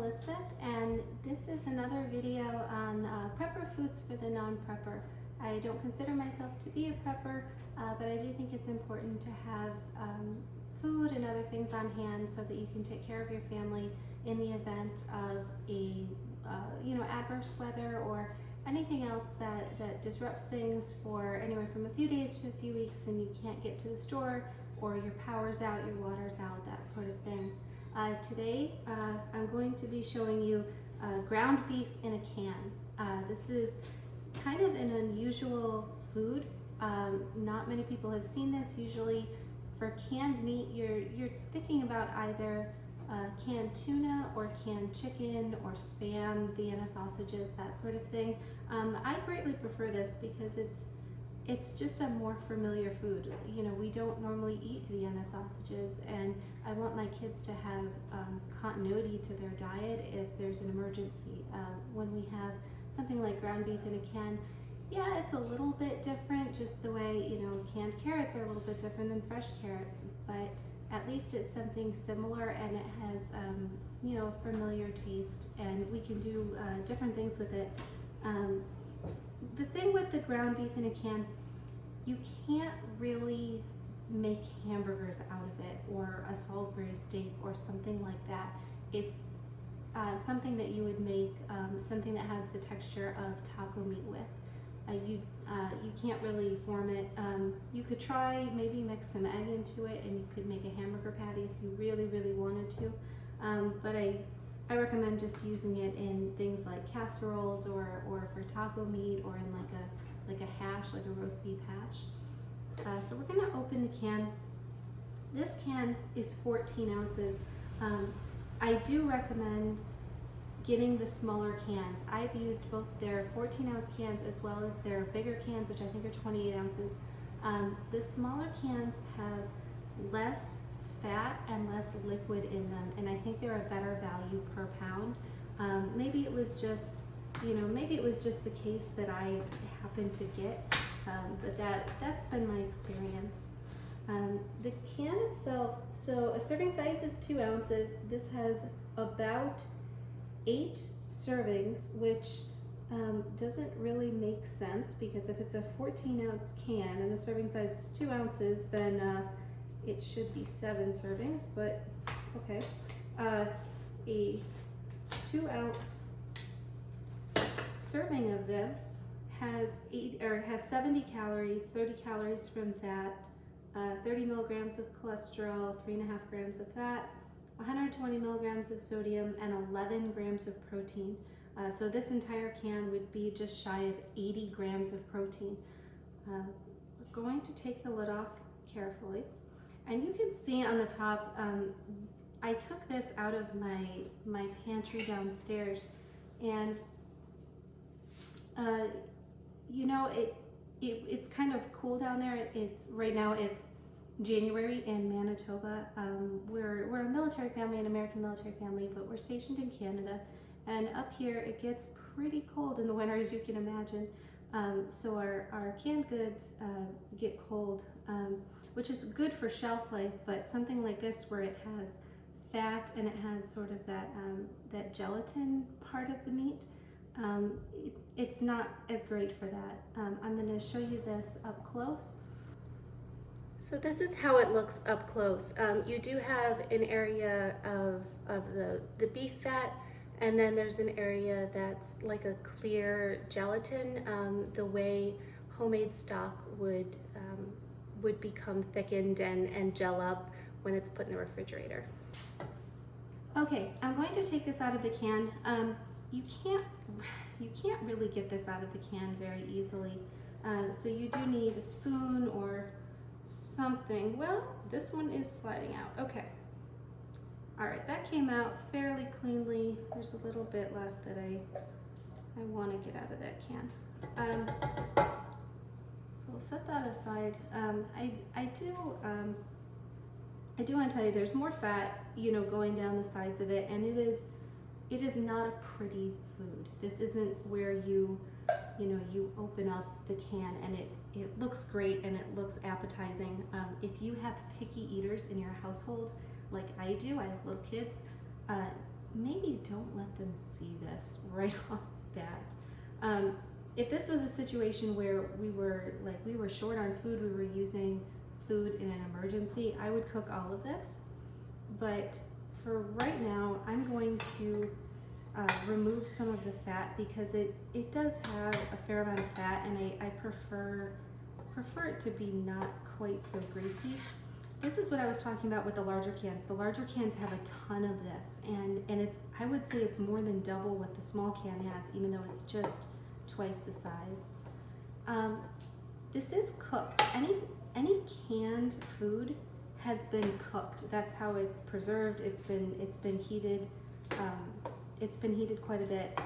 Elizabeth, and this is another video on prepper foods for the non-prepper. I don't consider myself to be a prepper, but I do think it's important to have food and other things on hand so that you can take care of your family in the event of a adverse weather or anything else that disrupts things for anywhere from a few days to a few weeks, and you can't get to the store, or your power's out, your water's out, that sort of thing. Today I'm going to be showing you ground beef in a can. This is kind of an unusual food. Not many people have seen this. Usually for canned meat, you're thinking about either canned tuna or canned chicken or Spam, Vienna sausages, that sort of thing. I greatly prefer this because it's just a more familiar food. You know, we don't normally eat Vienna sausages, and I want my kids to have continuity to their diet if there's an emergency. When we have something like ground beef in a can, yeah, it's a little bit different, just the way, canned carrots are a little bit different than fresh carrots, but at least it's something similar, and it has, a familiar taste, and we can do different things with it. The thing with the ground beef in a can, you can't really make hamburgers out of it, or a Salisbury steak or something like that. It's something that you would make, something that has the texture of taco meat with. You can't really form it. You could try, maybe mix some egg into it, and you could make a hamburger patty if you really, really wanted to. But I recommend just using it in things like casseroles, or for taco meat, or in like a hash, like a roast beef hash. So we're gonna open the can. This can is 14 ounces. I do recommend getting the smaller cans. I've used both their 14-ounce cans as well as their bigger cans, which I think are 28 ounces. The smaller cans have less fat and less liquid in them, and I think they're a better value per pound. Maybe it was just, the case that I happened to get, but that's been my experience. The can itself, so a serving size is 2 ounces. This has about 8 servings, which doesn't really make sense, because if it's a 14-ounce can and the serving size is 2 ounces, then it should be 7 servings, but okay. A 2-ounce serving of this has 70 calories, 30 calories from fat, 30 milligrams of cholesterol, 3.5 grams of fat, 120 milligrams of sodium, and 11 grams of protein. So this entire can would be just shy of 80 grams of protein. We're going to take the lid off carefully, and you can see on the top, I took this out of my pantry downstairs, and it's kind of cool down there. Right now it's January in Manitoba. We're a military family, an American military family, but we're stationed in Canada, and up here it gets pretty cold in the winter, as you can imagine. So our canned goods get cold, which is good for shelf life, but something like this, where it has fat and it has sort of that gelatin part of the meat, it's not as great for that. I'm going to show you this up close. So this is how it looks up close. You do have an area of the beef fat, and then there's an area that's like a clear gelatin, the way homemade stock would become thickened and gel up when it's put in the refrigerator. Okay, I'm going to take this out of the can. You can't really get this out of the can very easily, so you do need a spoon or something. Well, this one is sliding out. Okay. All right, that came out fairly cleanly. There's a little bit left that I want to get out of that can. So we'll set that aside. I do want to tell you, there's more fat, going down the sides of it, and it is not a pretty food. This isn't where you open up the can and it looks great and it looks appetizing. If you have picky eaters in your household, like I do, I have little kids, maybe don't let them see this right off the bat. If this was a situation where we were short on food, we were using food in an emergency, I would cook all of this. But for right now, I'm going to remove some of the fat because it does have a fair amount of fat, and I prefer it to be not quite so greasy. This is what I was talking about with the larger cans. The larger cans have a ton of this, and I would say it's more than double what the small can has, even though it's just twice the size. This is cooked. Any canned food has been cooked. That's how it's preserved. It's been heated. It's been heated quite a bit,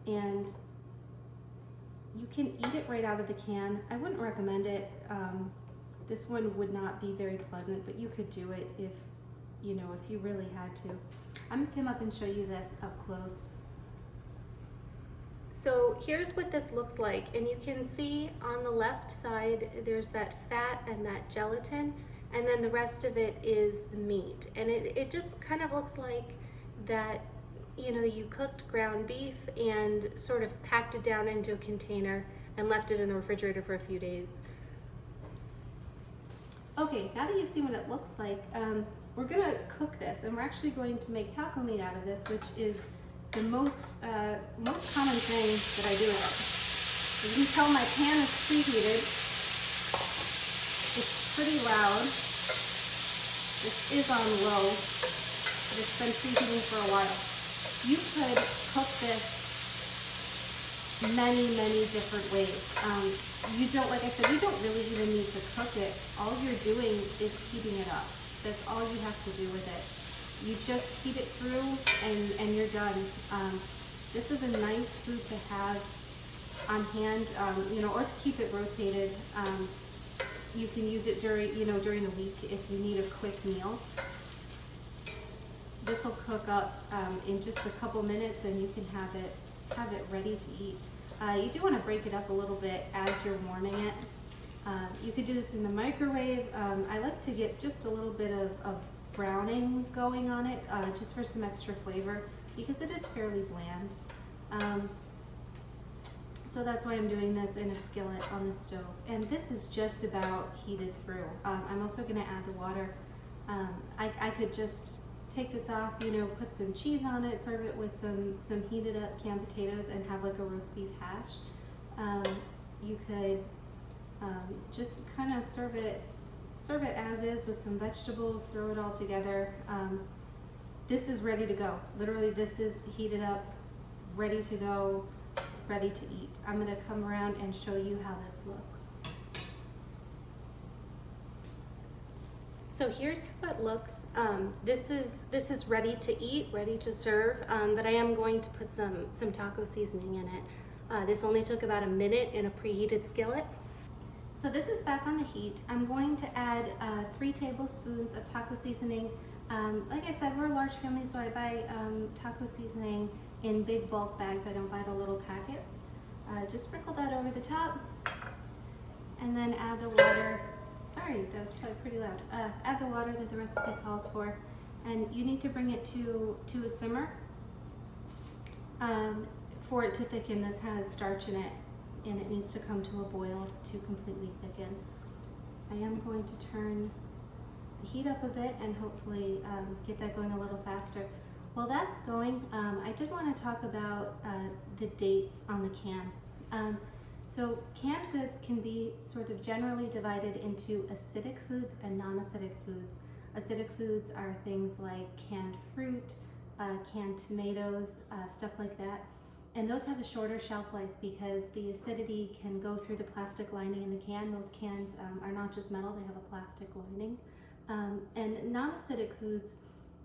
and you can eat it right out of the can. I wouldn't recommend it. This one would not be very pleasant, but you could do it if you really had to. I'm gonna come up and show you this up close. So here's what this looks like, and you can see on the left side there's that fat and that gelatin, and then the rest of it is the meat, and it just kind of looks like that you cooked ground beef and sort of packed it down into a container and left it in the refrigerator for a few days. Okay, now that you've seen what it looks like, we're gonna cook this, and we're actually going to make taco meat out of this, which is the most common thing that I do with it. As you can tell, my pan is preheated. It's pretty loud. This is on low, but it's been preheating for a while. You could cook this many different ways. You don't, like I said, you don't really even need to cook it. All you're doing is heating it up. That's all you have to do with it. You just heat it through and you're done. This is a nice food to have on hand, or to keep it rotated. You can use it during the week if you need a quick meal. This will cook up in just a couple minutes, and you can have it ready to eat. You do want to break it up a little bit as you're warming it. You could do this in the microwave. I like to get just a little bit of browning going on it, just for some extra flavor, because it is fairly bland. So that's why I'm doing this in a skillet on the stove. And this is just about heated through. I'm also going to add the water. I could just take this off, put some cheese on it, serve it with some heated up canned potatoes, and have like a roast beef hash. You could just kind of serve it as is with some vegetables, throw it all together. This is ready to go. Literally, this is heated up, ready to go, ready to eat. I'm gonna come around and show you how this looks. So here's how it looks. This is ready to eat, ready to serve, but I am going to put some taco seasoning in it. This only took about a minute in a preheated skillet. So this is back on the heat. I'm going to add 3 tablespoons of taco seasoning. Like I said, we're a large family, so I buy taco seasoning in big bulk bags. I don't buy the little packets. Just sprinkle that over the top, and then add the water. Sorry, that was probably pretty loud. Add the water that the recipe calls for, and you need to bring it to a simmer for it to thicken. This has starch in it, and it needs to come to a boil to completely thicken. I am going to turn the heat up a bit and hopefully get that going a little faster. While that's going, I did want to talk about the dates on the can. So canned goods can be sort of generally divided into acidic foods and non-acidic foods. Acidic foods are things like canned fruit, canned tomatoes, stuff like that. And those have a shorter shelf life because the acidity can go through the plastic lining in the can. Those cans are not just metal, they have a plastic lining. And non-acidic foods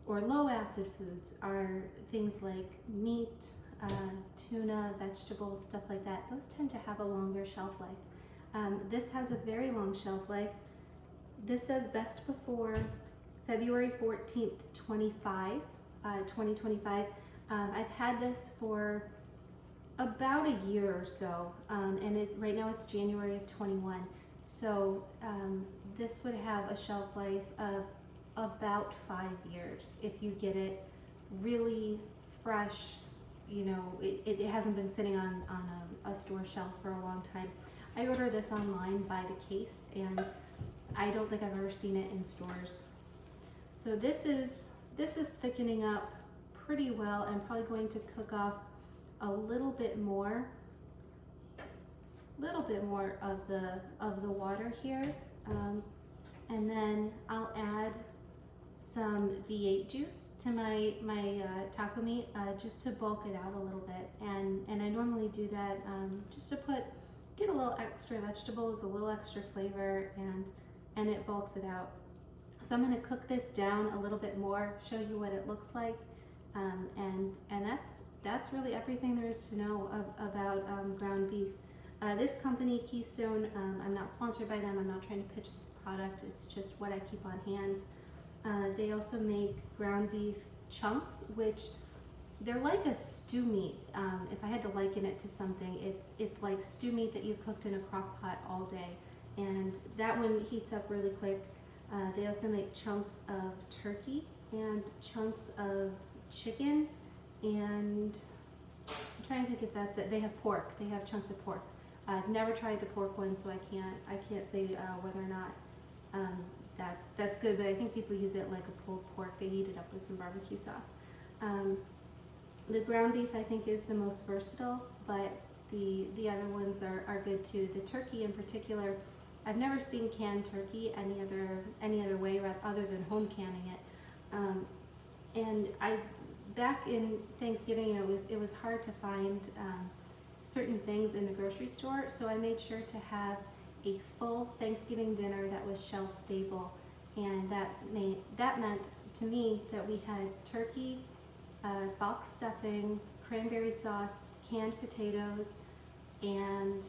or low acid foods are things like meat, tuna, vegetables, stuff like that. Those tend to have a longer shelf life. This has a very long shelf life. This says best before February 14th, 2025. I've had this for about a year or so, and right now it's January of 21. So this would have a shelf life of about 5 years if you get it really fresh, you know, it hasn't been sitting on a store shelf for a long time. I ordered this online by the case, and I don't think I've ever seen it in stores. So this is thickening up pretty well. I'm probably going to cook off a little bit more of the water here, and then I'll add some V8 juice to my taco meat, just to bulk it out a little bit. And I normally do that just to get a little extra vegetables, a little extra flavor, and it bulks it out. So I'm going to cook this down a little bit more, show you what it looks like, and that's really everything there is to know about ground beef. This company, Keystone, I'm not sponsored by them. I'm not trying to pitch this product. It's just what I keep on hand. They also make ground beef chunks, which they're like a stew meat. If I had to liken it to something, it's like stew meat that you've cooked in a crock pot all day, and that one heats up really quick. They also make chunks of turkey and chunks of chicken, and I'm trying to think if that's it. They have pork. They have chunks of pork. I've never tried the pork one, so I can't say whether or not that's good, but I think people use it like a pulled pork. They heat it up with some barbecue sauce. The ground beef, I think, is the most versatile, but the other ones are good too. The turkey in particular, I've never seen canned turkey any other way other than home canning it. And back in Thanksgiving, it was hard to find certain things in the grocery store, so I made sure to have a full Thanksgiving dinner that was shelf stable, and that meant to me that we had turkey, box stuffing, cranberry sauce, canned potatoes, and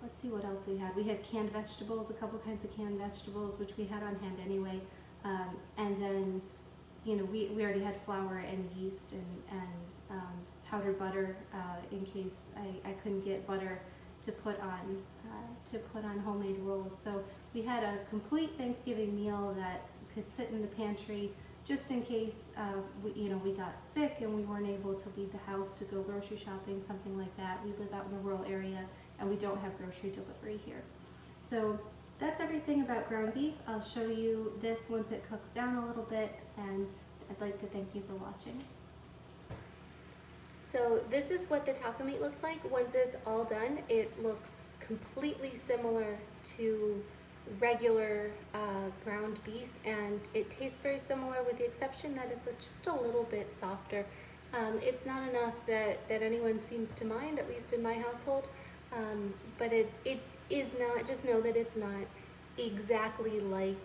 let's see what else we had. We had canned vegetables, a couple kinds of canned vegetables, which we had on hand anyway, and then, you know, we already had flour and yeast and powdered butter in case I couldn't get butter to put on homemade rolls. So we had a complete Thanksgiving meal that could sit in the pantry just in case we got sick and we weren't able to leave the house to go grocery shopping, something like that. We live out in a rural area and we don't have grocery delivery here. So that's everything about ground beef. I'll show you this once it cooks down a little bit, and I'd like to thank you for watching. So this is what the taco meat looks like once it's all done. It looks completely similar to regular ground beef, and it tastes very similar with the exception that it's just a little bit softer. It's not enough that anyone seems to mind, at least in my household, but it is not, just know that it's not exactly like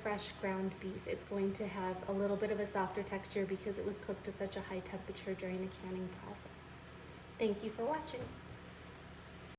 fresh ground beef. It's going to have a little bit of a softer texture because it was cooked to such a high temperature during the canning process. Thank you for watching.